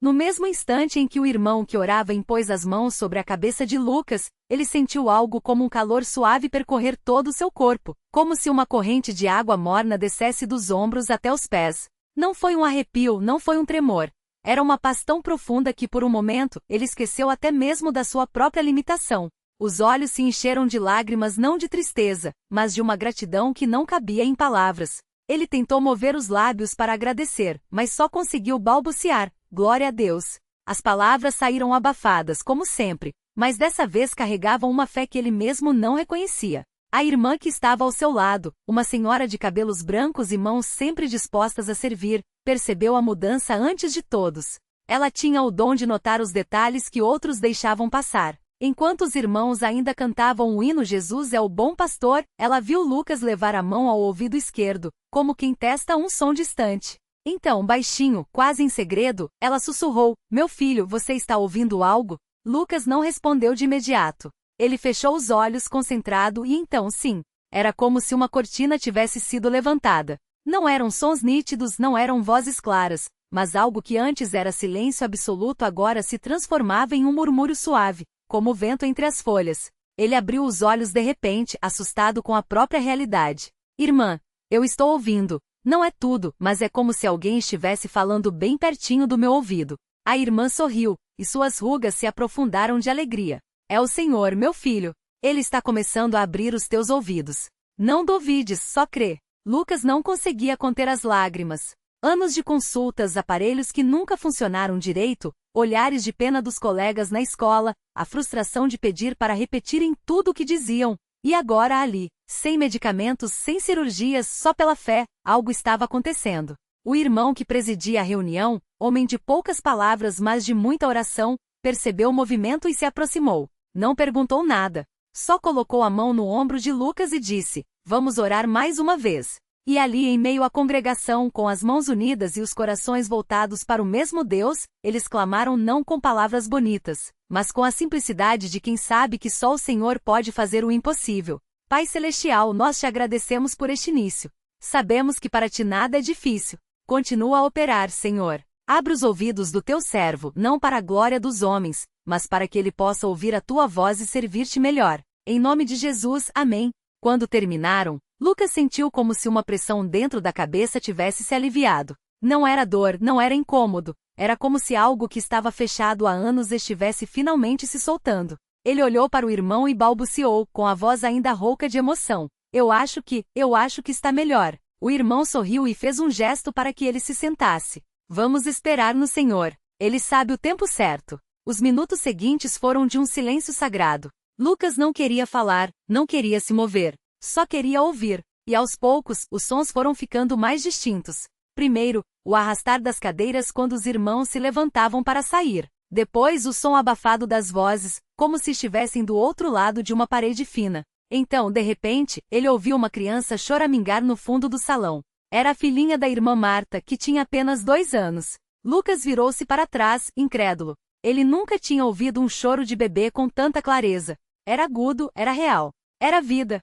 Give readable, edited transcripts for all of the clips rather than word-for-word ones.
No mesmo instante em que o irmão que orava impôs as mãos sobre a cabeça de Lucas, ele sentiu algo como um calor suave percorrer todo o seu corpo, como se uma corrente de água morna descesse dos ombros até os pés. Não foi um arrepio, não foi um tremor. Era uma paz tão profunda que por um momento, ele esqueceu até mesmo da sua própria limitação. Os olhos se encheram de lágrimas não de tristeza, mas de uma gratidão que não cabia em palavras. Ele tentou mover os lábios para agradecer, mas só conseguiu balbuciar: "Glória a Deus." As palavras saíram abafadas, como sempre, mas dessa vez carregavam uma fé que ele mesmo não reconhecia. A irmã que estava ao seu lado, uma senhora de cabelos brancos e mãos sempre dispostas a servir, percebeu a mudança antes de todos. Ela tinha o dom de notar os detalhes que outros deixavam passar. Enquanto os irmãos ainda cantavam o hino "Jesus é o bom pastor", ela viu Lucas levar a mão ao ouvido esquerdo, como quem testa um som distante. Então, baixinho, quase em segredo, ela sussurrou: "Meu filho, você está ouvindo algo?" Lucas não respondeu de imediato. Ele fechou os olhos concentrado e então sim, era como se uma cortina tivesse sido levantada. Não eram sons nítidos, não eram vozes claras, mas algo que antes era silêncio absoluto agora se transformava em um murmúrio suave, como o vento entre as folhas. Ele abriu os olhos de repente, assustado com a própria realidade. "Irmã, eu estou ouvindo. Não é tudo, mas é como se alguém estivesse falando bem pertinho do meu ouvido." A irmã sorriu, e suas rugas se aprofundaram de alegria. "É o Senhor, meu filho. Ele está começando a abrir os teus ouvidos. Não duvides, só crê." Lucas não conseguia conter as lágrimas. Anos de consultas, aparelhos que nunca funcionaram direito, olhares de pena dos colegas na escola, a frustração de pedir para repetirem tudo o que diziam. E agora ali, sem medicamentos, sem cirurgias, só pela fé, algo estava acontecendo. O irmão que presidia a reunião, homem de poucas palavras mas de muita oração, percebeu o movimento e se aproximou. Não perguntou nada. Só colocou a mão no ombro de Lucas e disse: "Vamos orar mais uma vez." E ali em meio à congregação, com as mãos unidas e os corações voltados para o mesmo Deus, eles clamaram não com palavras bonitas, mas com a simplicidade de quem sabe que só o Senhor pode fazer o impossível. Pai Celestial, nós te agradecemos por este início. Sabemos que para ti nada é difícil. Continua a operar, Senhor. Abre os ouvidos do teu servo, não para a glória dos homens, mas para que ele possa ouvir a tua voz e servir-te melhor. Em nome de Jesus, amém. Quando terminaram, Lucas sentiu como se uma pressão dentro da cabeça tivesse se aliviado. Não era dor, não era incômodo, era como se algo que estava fechado há anos estivesse finalmente se soltando. Ele olhou para o irmão e balbuciou, com a voz ainda rouca de emoção: eu acho que está melhor." O irmão sorriu e fez um gesto para que ele se sentasse. "Vamos esperar no Senhor. Ele sabe o tempo certo." Os minutos seguintes foram de um silêncio sagrado. Lucas não queria falar, não queria se mover. Só queria ouvir, e aos poucos, os sons foram ficando mais distintos. Primeiro, o arrastar das cadeiras quando os irmãos se levantavam para sair. Depois, o som abafado das vozes, como se estivessem do outro lado de uma parede fina. Então, de repente, ele ouviu uma criança choramingar no fundo do salão. Era a filhinha da irmã Marta, que tinha apenas 2 anos. Lucas virou-se para trás, incrédulo. Ele nunca tinha ouvido um choro de bebê com tanta clareza. Era agudo, era real. Era vida.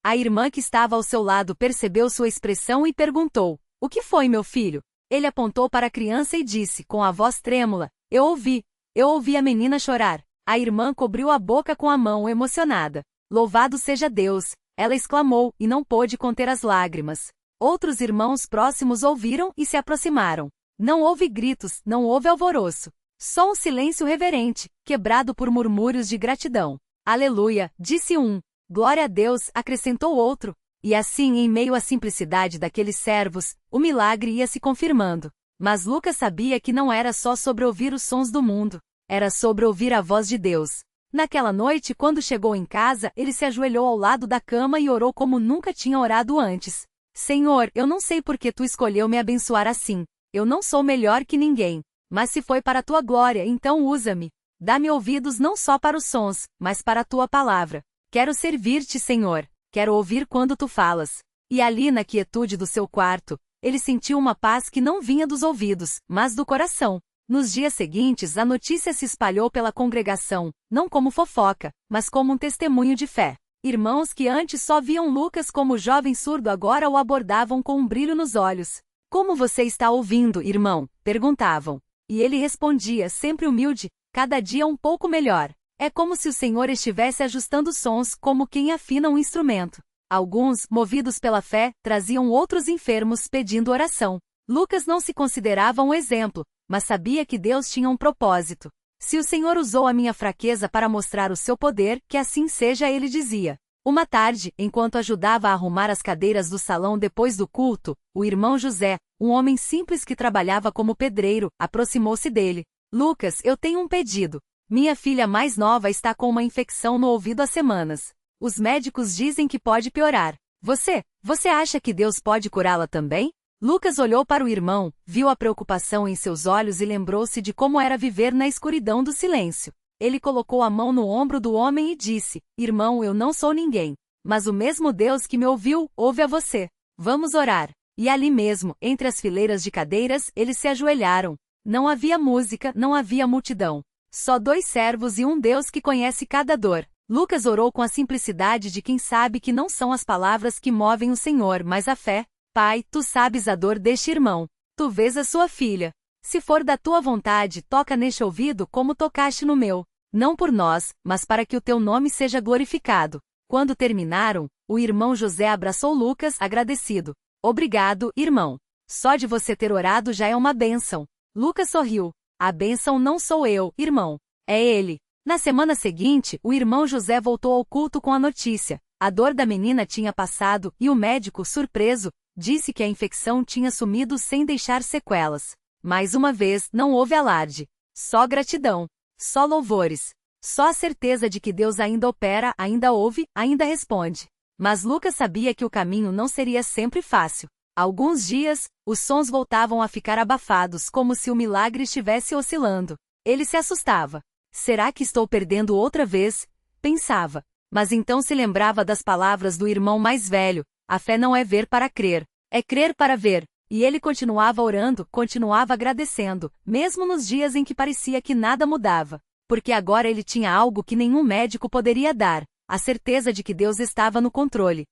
A irmã que estava ao seu lado percebeu sua expressão e perguntou: "O que foi, meu filho?" Ele apontou para a criança e disse, com a voz trêmula: Eu ouvi a menina chorar." A irmã cobriu a boca com a mão, emocionada. "Louvado seja Deus!" ela exclamou, e não pôde conter as lágrimas. Outros irmãos próximos ouviram e se aproximaram. Não houve gritos, não houve alvoroço. Só um silêncio reverente, quebrado por murmúrios de gratidão. "Aleluia!" disse um. "Glória a Deus!" acrescentou outro. E assim, em meio à simplicidade daqueles servos, o milagre ia se confirmando. Mas Lucas sabia que não era só sobre ouvir os sons do mundo. Era sobre ouvir a voz de Deus. Naquela noite, quando chegou em casa, ele se ajoelhou ao lado da cama e orou como nunca tinha orado antes. "Senhor, eu não sei por que tu escolheu me abençoar assim. Eu não sou melhor que ninguém. Mas se foi para a tua glória, então usa-me. Dá-me ouvidos não só para os sons, mas para a tua palavra. Quero servir-te, Senhor. Quero ouvir quando tu falas." E ali na quietude do seu quarto, ele sentiu uma paz que não vinha dos ouvidos, mas do coração. Nos dias seguintes, a notícia se espalhou pela congregação, não como fofoca, mas como um testemunho de fé. Irmãos que antes só viam Lucas como jovem surdo agora o abordavam com um brilho nos olhos. "Como você está ouvindo, irmão?" perguntavam. E ele respondia, sempre humilde, cada dia um pouco melhor. É como se o Senhor estivesse ajustando sons, como quem afina um instrumento. Alguns, movidos pela fé, traziam outros enfermos pedindo oração. Lucas não se considerava um exemplo, mas sabia que Deus tinha um propósito. Se o Senhor usou a minha fraqueza para mostrar o seu poder, que assim seja, ele dizia. Uma tarde, enquanto ajudava a arrumar as cadeiras do salão depois do culto, o irmão José, um homem simples que trabalhava como pedreiro, aproximou-se dele. Lucas, eu tenho um pedido. Minha filha mais nova está com uma infecção no ouvido há semanas. Os médicos dizem que pode piorar. Você acha que Deus pode curá-la também? Lucas olhou para o irmão, viu a preocupação em seus olhos e lembrou-se de como era viver na escuridão do silêncio. Ele colocou a mão no ombro do homem e disse, irmão, eu não sou ninguém. Mas o mesmo Deus que me ouviu, ouve a você. Vamos orar. E ali mesmo, entre as fileiras de cadeiras, eles se ajoelharam. Não havia música, não havia multidão. Só 2 servos e um Deus que conhece cada dor. Lucas orou com a simplicidade de quem sabe que não são as palavras que movem o Senhor, mas a fé. Pai, tu sabes a dor deste irmão. Tu vês a sua filha. Se for da tua vontade, toca neste ouvido como tocaste no meu. Não por nós, mas para que o teu nome seja glorificado. Quando terminaram, o irmão José abraçou Lucas, agradecido. Obrigado, irmão. Só de você ter orado já é uma bênção. Lucas sorriu. A bênção não sou eu, irmão. É ele. Na semana seguinte, o irmão José voltou ao culto com a notícia. A dor da menina tinha passado e o médico, surpreso, disse que a infecção tinha sumido sem deixar sequelas. Mais uma vez, não houve alarde. Só gratidão. Só louvores. Só a certeza de que Deus ainda opera, ainda ouve, ainda responde. Mas Lucas sabia que o caminho não seria sempre fácil. Alguns dias, os sons voltavam a ficar abafados, como se o milagre estivesse oscilando. Ele se assustava. Será que estou perdendo outra vez? Pensava. Mas então se lembrava das palavras do irmão mais velho. A fé não é ver para crer. É crer para ver. E ele continuava orando, continuava agradecendo, mesmo nos dias em que parecia que nada mudava. Porque agora ele tinha algo que nenhum médico poderia dar, a certeza de que Deus estava no controle.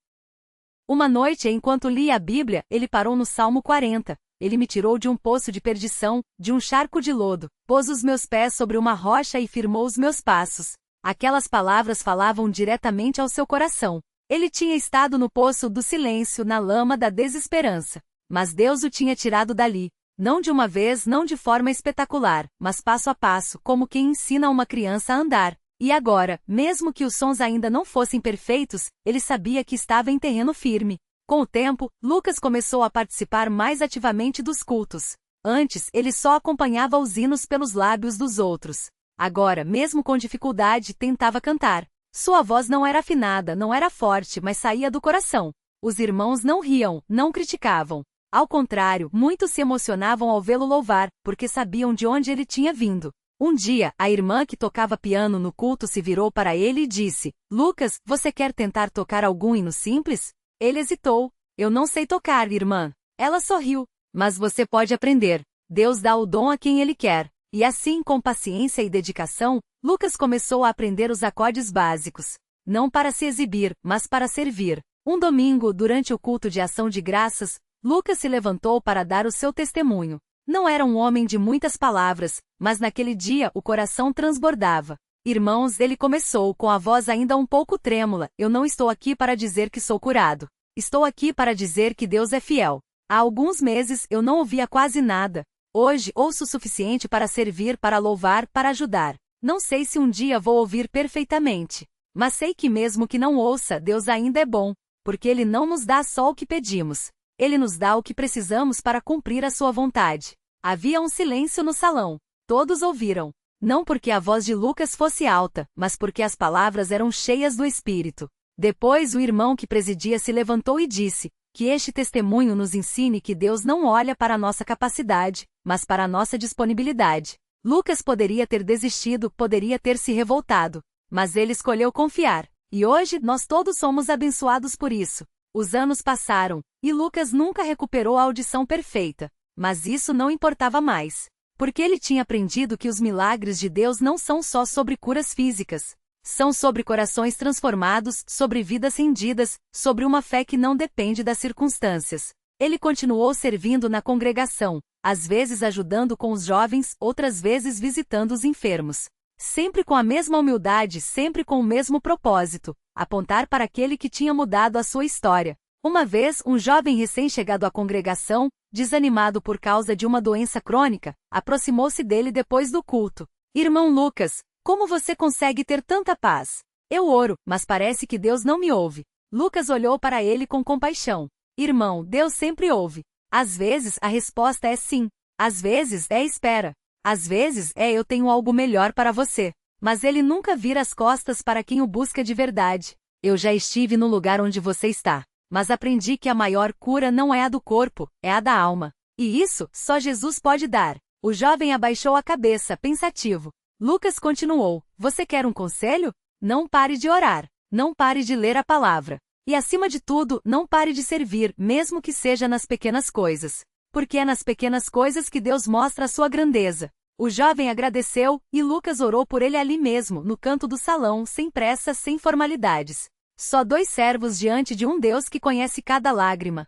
Uma noite, enquanto lia a Bíblia, ele parou no Salmo 40. Ele me tirou de um poço de perdição, de um charco de lodo, pôs os meus pés sobre uma rocha e firmou os meus passos. Aquelas palavras falavam diretamente ao seu coração. Ele tinha estado no poço do silêncio, na lama da desesperança. Mas Deus o tinha tirado dali, não de uma vez, não de forma espetacular, mas passo a passo, como quem ensina uma criança a andar. E agora, mesmo que os sons ainda não fossem perfeitos, ele sabia que estava em terreno firme. Com o tempo, Lucas começou a participar mais ativamente dos cultos. Antes, ele só acompanhava os hinos pelos lábios dos outros. Agora, mesmo com dificuldade, tentava cantar. Sua voz não era afinada, não era forte, mas saía do coração. Os irmãos não riam, não criticavam. Ao contrário, muitos se emocionavam ao vê-lo louvar, porque sabiam de onde ele tinha vindo. Um dia, a irmã que tocava piano no culto se virou para ele e disse, Lucas, você quer tentar tocar algum hino simples? Ele hesitou. Eu não sei tocar, irmã. Ela sorriu. Mas você pode aprender. Deus dá o dom a quem ele quer. E assim, com paciência e dedicação, Lucas começou a aprender os acordes básicos. Não para se exibir, mas para servir. Um domingo, durante o culto de ação de graças, Lucas se levantou para dar o seu testemunho. Não era um homem de muitas palavras, mas naquele dia o coração transbordava. Irmãos, ele começou com a voz ainda um pouco trêmula, eu não estou aqui para dizer que sou curado. Estou aqui para dizer que Deus é fiel. Há alguns meses eu não ouvia quase nada. Hoje ouço o suficiente para servir, para louvar, para ajudar. Não sei se um dia vou ouvir perfeitamente. Mas sei que mesmo que não ouça, Deus ainda é bom, porque Ele não nos dá só o que pedimos. Ele nos dá o que precisamos para cumprir a sua vontade. Havia um silêncio no salão. Todos ouviram. Não porque a voz de Lucas fosse alta, mas porque as palavras eram cheias do Espírito. Depois o irmão que presidia se levantou e disse, que este testemunho nos ensine que Deus não olha para a nossa capacidade, mas para a nossa disponibilidade. Lucas poderia ter desistido, poderia ter se revoltado, mas ele escolheu confiar. E hoje nós todos somos abençoados por isso. Os anos passaram, e Lucas nunca recuperou a audição perfeita. Mas isso não importava mais. Porque ele tinha aprendido que os milagres de Deus não são só sobre curas físicas. São sobre corações transformados, sobre vidas rendidas, sobre uma fé que não depende das circunstâncias. Ele continuou servindo na congregação, às vezes ajudando com os jovens, outras vezes visitando os enfermos. Sempre com a mesma humildade, sempre com o mesmo propósito, apontar para aquele que tinha mudado a sua história. Uma vez, um jovem recém-chegado à congregação, desanimado por causa de uma doença crônica, aproximou-se dele depois do culto. Irmão Lucas, como você consegue ter tanta paz? Eu oro, mas parece que Deus não me ouve. Lucas olhou para ele com compaixão. Irmão, Deus sempre ouve. Às vezes a resposta é sim. Às vezes é espera. Às vezes é eu tenho algo melhor para você. Mas ele nunca vira as costas para quem o busca de verdade. Eu já estive no lugar onde você está. Mas aprendi que a maior cura não é a do corpo, é a da alma. E isso, só Jesus pode dar. O jovem abaixou a cabeça, pensativo. Lucas continuou, você quer um conselho? Não pare de orar. Não pare de ler a palavra. E acima de tudo, não pare de servir, mesmo que seja nas pequenas coisas. Porque é nas pequenas coisas que Deus mostra a sua grandeza. O jovem agradeceu, e Lucas orou por ele ali mesmo, no canto do salão, sem pressa, sem formalidades. Só dois servos diante de um Deus que conhece cada lágrima.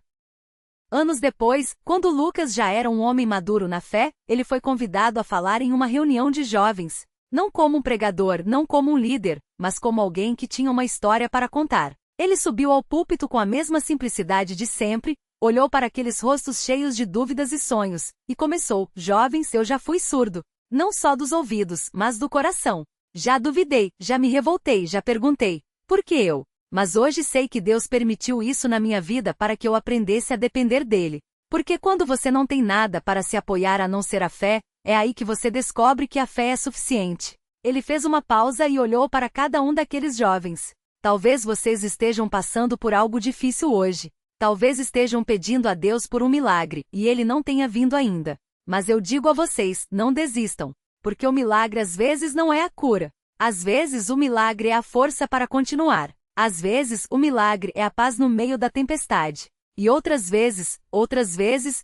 Anos depois, quando Lucas já era um homem maduro na fé, ele foi convidado a falar em uma reunião de jovens. Não como um pregador, não como um líder, mas como alguém que tinha uma história para contar. Ele subiu ao púlpito com a mesma simplicidade de sempre, olhou para aqueles rostos cheios de dúvidas e sonhos, e começou, jovens, eu já fui surdo. Não só dos ouvidos, mas do coração. Já duvidei, já me revoltei, já perguntei, por que eu? Mas hoje sei que Deus permitiu isso na minha vida para que eu aprendesse a depender dele. Porque quando você não tem nada para se apoiar a não ser a fé, é aí que você descobre que a fé é suficiente. Ele fez uma pausa e olhou para cada um daqueles jovens. Talvez vocês estejam passando por algo difícil hoje. Talvez estejam pedindo a Deus por um milagre, e ele não tenha vindo ainda. Mas eu digo a vocês, não desistam. Porque o milagre às vezes não é a cura. Às vezes o milagre é a força para continuar. Às vezes, o milagre é a paz no meio da tempestade. E outras vezes,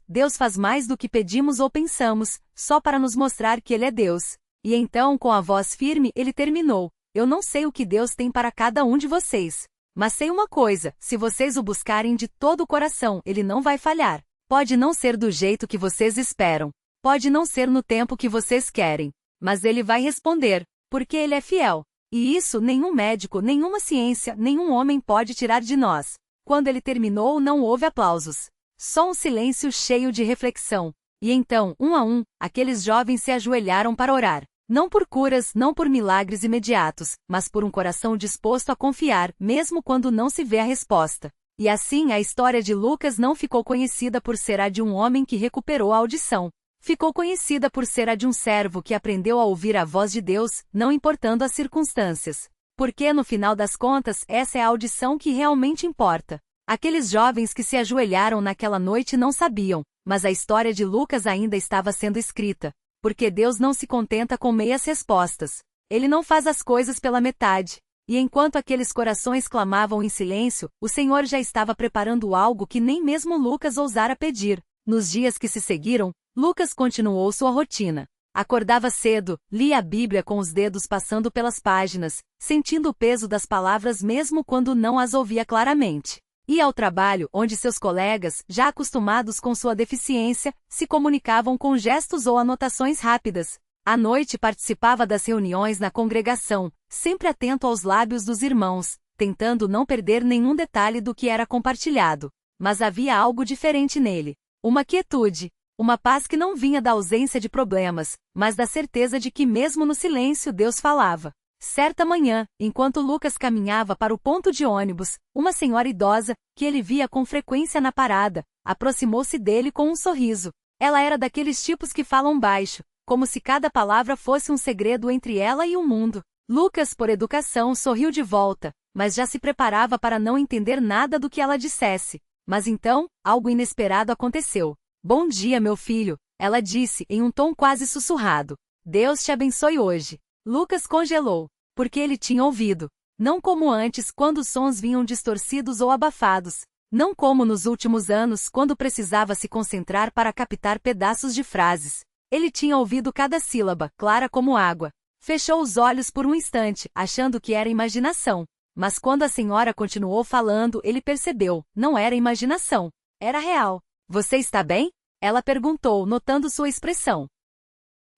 Deus faz mais do que pedimos ou pensamos, só para nos mostrar que Ele é Deus. E então, com a voz firme, ele terminou. Eu não sei o que Deus tem para cada um de vocês. Mas sei uma coisa, se vocês o buscarem de todo o coração, Ele não vai falhar. Pode não ser do jeito que vocês esperam. Pode não ser no tempo que vocês querem. Mas Ele vai responder, porque Ele é fiel. E isso nenhum médico, nenhuma ciência, nenhum homem pode tirar de nós. Quando ele terminou, não houve aplausos. Só um silêncio cheio de reflexão. E então, um a um, aqueles jovens se ajoelharam para orar. Não por curas, não por milagres imediatos, mas por um coração disposto a confiar, mesmo quando não se vê a resposta. E assim, a história de Lucas não ficou conhecida por ser a de um homem que recuperou a audição. Ficou conhecida por ser a de um servo que aprendeu a ouvir a voz de Deus, não importando as circunstâncias. Porque, no final das contas, essa é a audição que realmente importa. Aqueles jovens que se ajoelharam naquela noite não sabiam, mas a história de Lucas ainda estava sendo escrita. Porque Deus não se contenta com meias respostas. Ele não faz as coisas pela metade. E enquanto aqueles corações clamavam em silêncio, o Senhor já estava preparando algo que nem mesmo Lucas ousara pedir. Nos dias que se seguiram, Lucas continuou sua rotina. Acordava cedo, lia a Bíblia com os dedos passando pelas páginas, sentindo o peso das palavras mesmo quando não as ouvia claramente. Ia ao trabalho, onde seus colegas, já acostumados com sua deficiência, se comunicavam com gestos ou anotações rápidas. À noite participava das reuniões na congregação, sempre atento aos lábios dos irmãos, tentando não perder nenhum detalhe do que era compartilhado. Mas havia algo diferente nele. Uma quietude. Uma paz que não vinha da ausência de problemas, mas da certeza de que mesmo no silêncio Deus falava. Certa manhã, enquanto Lucas caminhava para o ponto de ônibus, uma senhora idosa, que ele via com frequência na parada, aproximou-se dele com um sorriso. Ela era daqueles tipos que falam baixo, como se cada palavra fosse um segredo entre ela e o mundo. Lucas, por educação, sorriu de volta, mas já se preparava para não entender nada do que ela dissesse. Mas então, algo inesperado aconteceu. Bom dia, meu filho, ela disse em um tom quase sussurrado. Deus te abençoe hoje. Lucas congelou, porque ele tinha ouvido. Não como antes, quando os sons vinham distorcidos ou abafados. Não como nos últimos anos, quando precisava se concentrar para captar pedaços de frases. Ele tinha ouvido cada sílaba, clara como água. Fechou os olhos por um instante, achando que era imaginação. Mas quando a senhora continuou falando, ele percebeu, não era imaginação. Era real. Você está bem? Ela perguntou, notando sua expressão.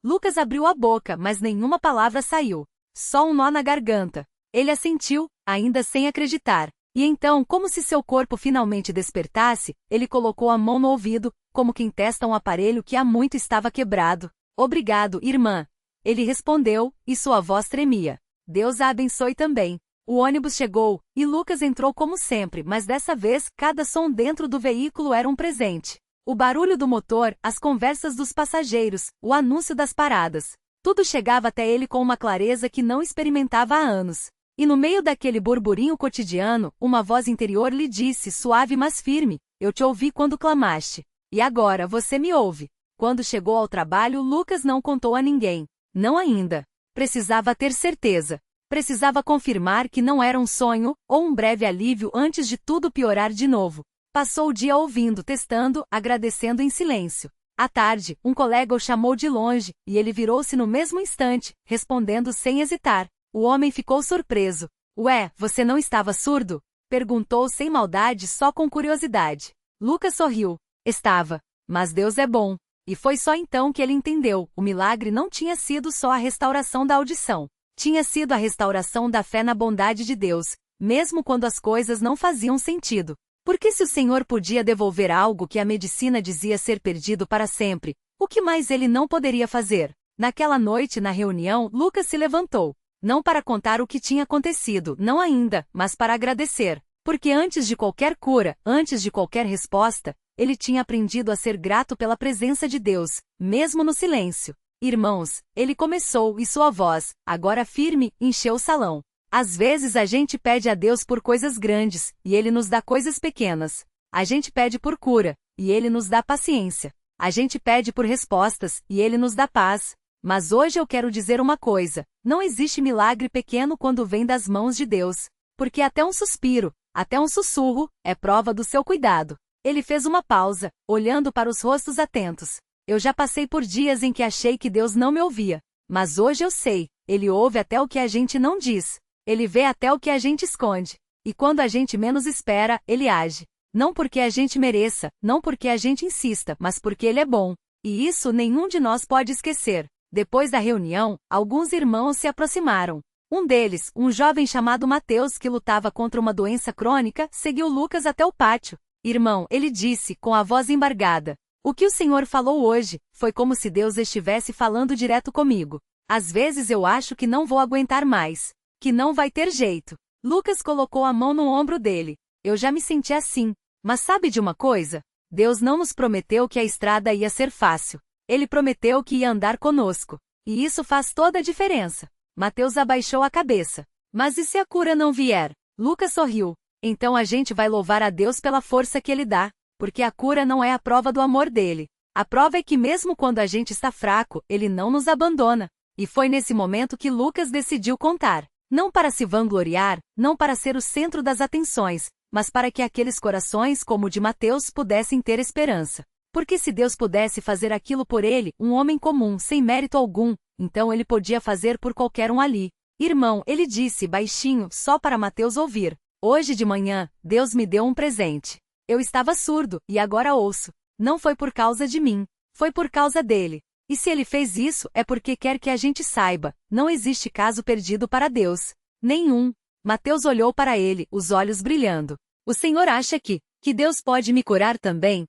Lucas abriu a boca, mas nenhuma palavra saiu. Só um nó na garganta. Ele assentiu, ainda sem acreditar. E então, como se seu corpo finalmente despertasse, ele colocou a mão no ouvido, como quem testa um aparelho que há muito estava quebrado. Obrigado, irmã. Ele respondeu, e sua voz tremia. Deus a abençoe também. O ônibus chegou, e Lucas entrou como sempre, mas dessa vez, cada som dentro do veículo era um presente. O barulho do motor, as conversas dos passageiros, o anúncio das paradas. Tudo chegava até ele com uma clareza que não experimentava há anos. E no meio daquele burburinho cotidiano, uma voz interior lhe disse, suave mas firme, eu te ouvi quando clamaste. E agora você me ouve. Quando chegou ao trabalho, Lucas não contou a ninguém. Não ainda. Precisava ter certeza. Precisava confirmar que não era um sonho, ou um breve alívio antes de tudo piorar de novo. Passou o dia ouvindo, testando, agradecendo em silêncio. À tarde, um colega o chamou de longe, e ele virou-se no mesmo instante, respondendo sem hesitar. O homem ficou surpreso. Ué, você não estava surdo? Perguntou sem maldade, só com curiosidade. Lucas sorriu. Estava. Mas Deus é bom. E foi só então que ele entendeu. O milagre não tinha sido só a restauração da audição. Tinha sido a restauração da fé na bondade de Deus, mesmo quando as coisas não faziam sentido. Porque se o Senhor podia devolver algo que a medicina dizia ser perdido para sempre, o que mais ele não poderia fazer? Naquela noite na reunião, Lucas se levantou. Não para contar o que tinha acontecido, não ainda, mas para agradecer. Porque antes de qualquer cura, antes de qualquer resposta, ele tinha aprendido a ser grato pela presença de Deus, mesmo no silêncio. Irmãos, ele começou e sua voz, agora firme, encheu o salão. Às vezes a gente pede a Deus por coisas grandes, e Ele nos dá coisas pequenas. A gente pede por cura, e Ele nos dá paciência. A gente pede por respostas, e Ele nos dá paz. Mas hoje eu quero dizer uma coisa, não existe milagre pequeno quando vem das mãos de Deus. Porque até um suspiro, até um sussurro, é prova do seu cuidado. Ele fez uma pausa, olhando para os rostos atentos. Eu já passei por dias em que achei que Deus não me ouvia. Mas hoje eu sei, Ele ouve até o que a gente não diz. Ele vê até o que a gente esconde. E quando a gente menos espera, Ele age. Não porque a gente mereça, não porque a gente insista, mas porque Ele é bom. E isso nenhum de nós pode esquecer. Depois da reunião, alguns irmãos se aproximaram. Um deles, um jovem chamado Mateus que lutava contra uma doença crônica, seguiu Lucas até o pátio. Irmão, ele disse, com a voz embargada. O que o Senhor falou hoje, foi como se Deus estivesse falando direto comigo. Às vezes eu acho que não vou aguentar mais. Que não vai ter jeito. Lucas colocou a mão no ombro dele. Eu já me senti assim. Mas sabe de uma coisa? Deus não nos prometeu que a estrada ia ser fácil. Ele prometeu que ia andar conosco. E isso faz toda a diferença. Mateus abaixou a cabeça. Mas e se a cura não vier? Lucas sorriu. Então a gente vai louvar a Deus pela força que Ele dá. Porque a cura não é a prova do amor dele. A prova é que mesmo quando a gente está fraco, Ele não nos abandona. E foi nesse momento que Lucas decidiu contar. Não para se vangloriar, não para ser o centro das atenções, mas para que aqueles corações como o de Mateus pudessem ter esperança. Porque se Deus pudesse fazer aquilo por ele, um homem comum, sem mérito algum, então ele podia fazer por qualquer um ali. Irmão, ele disse baixinho, só para Mateus ouvir. Hoje de manhã, Deus me deu um presente. Eu estava surdo, e agora ouço. Não foi por causa de mim, foi por causa dele. E se ele fez isso, é porque quer que a gente saiba, não existe caso perdido para Deus. Nenhum. Mateus olhou para ele, os olhos brilhando. O Senhor acha que Deus pode me curar também?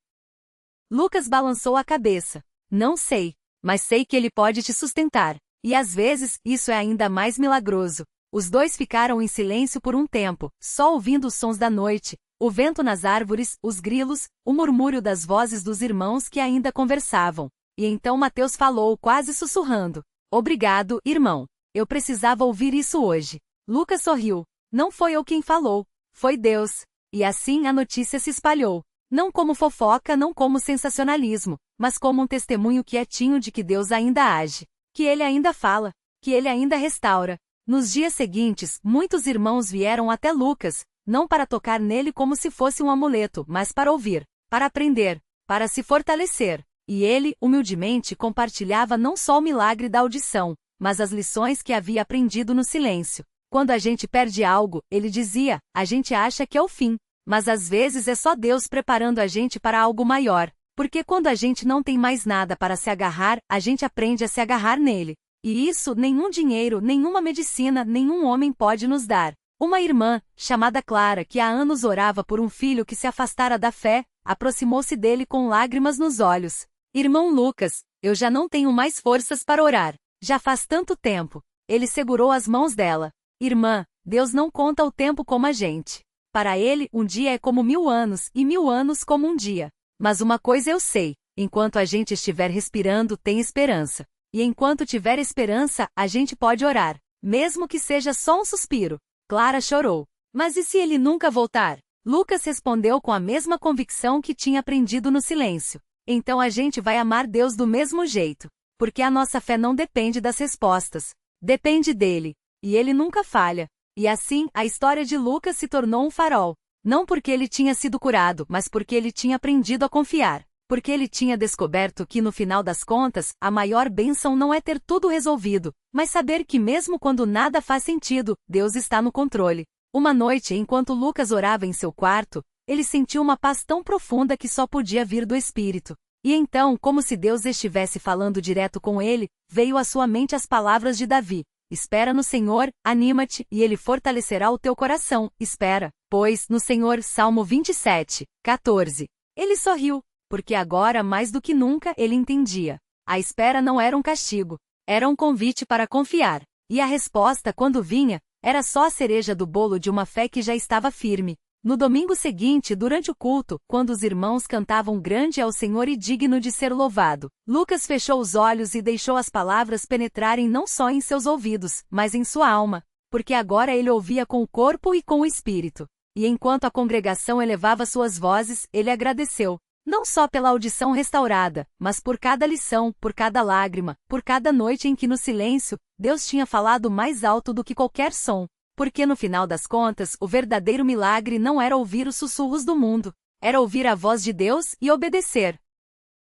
Lucas balançou a cabeça. Não sei, mas sei que Ele pode te sustentar. E às vezes, isso é ainda mais milagroso. Os dois ficaram em silêncio por um tempo, só ouvindo os sons da noite, o vento nas árvores, os grilos, o murmúrio das vozes dos irmãos que ainda conversavam. E então Mateus falou quase sussurrando. Obrigado, irmão. Eu precisava ouvir isso hoje. Lucas sorriu. Não foi eu quem falou. Foi Deus. E assim a notícia se espalhou. Não como fofoca, não como sensacionalismo, mas como um testemunho quietinho de que Deus ainda age. Que Ele ainda fala. Que Ele ainda restaura. Nos dias seguintes, muitos irmãos vieram até Lucas, não para tocar nele como se fosse um amuleto, mas para ouvir, para aprender, para se fortalecer. E ele, humildemente, compartilhava não só o milagre da audição, mas as lições que havia aprendido no silêncio. Quando a gente perde algo, ele dizia, a gente acha que é o fim. Mas às vezes é só Deus preparando a gente para algo maior. Porque quando a gente não tem mais nada para se agarrar, a gente aprende a se agarrar nele. E isso nenhum dinheiro, nenhuma medicina, nenhum homem pode nos dar. Uma irmã, chamada Clara, que há anos orava por um filho que se afastara da fé, aproximou-se dele com lágrimas nos olhos. Irmão Lucas, eu já não tenho mais forças para orar. Já faz tanto tempo. Ele segurou as mãos dela. Irmã, Deus não conta o tempo como a gente. Para ele, um dia é como 1000 anos, e 1000 anos como um dia. Mas uma coisa eu sei, enquanto a gente estiver respirando, tem esperança. E enquanto tiver esperança, a gente pode orar, mesmo que seja só um suspiro. Clara chorou. Mas e se ele nunca voltar? Lucas respondeu com a mesma convicção que tinha aprendido no silêncio. Então a gente vai amar Deus do mesmo jeito. Porque a nossa fé não depende das respostas. Depende dele. E ele nunca falha. E assim, a história de Lucas se tornou um farol. Não porque ele tinha sido curado, mas porque ele tinha aprendido a confiar. Porque ele tinha descoberto que no final das contas, a maior bênção não é ter tudo resolvido, mas saber que mesmo quando nada faz sentido, Deus está no controle. Uma noite, enquanto Lucas orava em seu quarto, ele sentiu uma paz tão profunda que só podia vir do Espírito. E então, como se Deus estivesse falando direto com ele, veio à sua mente as palavras de Davi. Espera no Senhor, anima-te, e Ele fortalecerá o teu coração. Espera, pois, no Senhor. Salmo 27, 14. Ele sorriu, porque agora mais do que nunca ele entendia. A espera não era um castigo, era um convite para confiar. E a resposta, quando vinha, era só a cereja do bolo de uma fé que já estava firme. No domingo seguinte, durante o culto, quando os irmãos cantavam Grande é o Senhor e digno de ser louvado, Lucas fechou os olhos e deixou as palavras penetrarem não só em seus ouvidos, mas em sua alma, porque agora ele ouvia com o corpo e com o espírito. E enquanto a congregação elevava suas vozes, ele agradeceu, não só pela audição restaurada, mas por cada lição, por cada lágrima, por cada noite em que no silêncio, Deus tinha falado mais alto do que qualquer som. Porque no final das contas, o verdadeiro milagre não era ouvir os sussurros do mundo, era ouvir a voz de Deus e obedecer.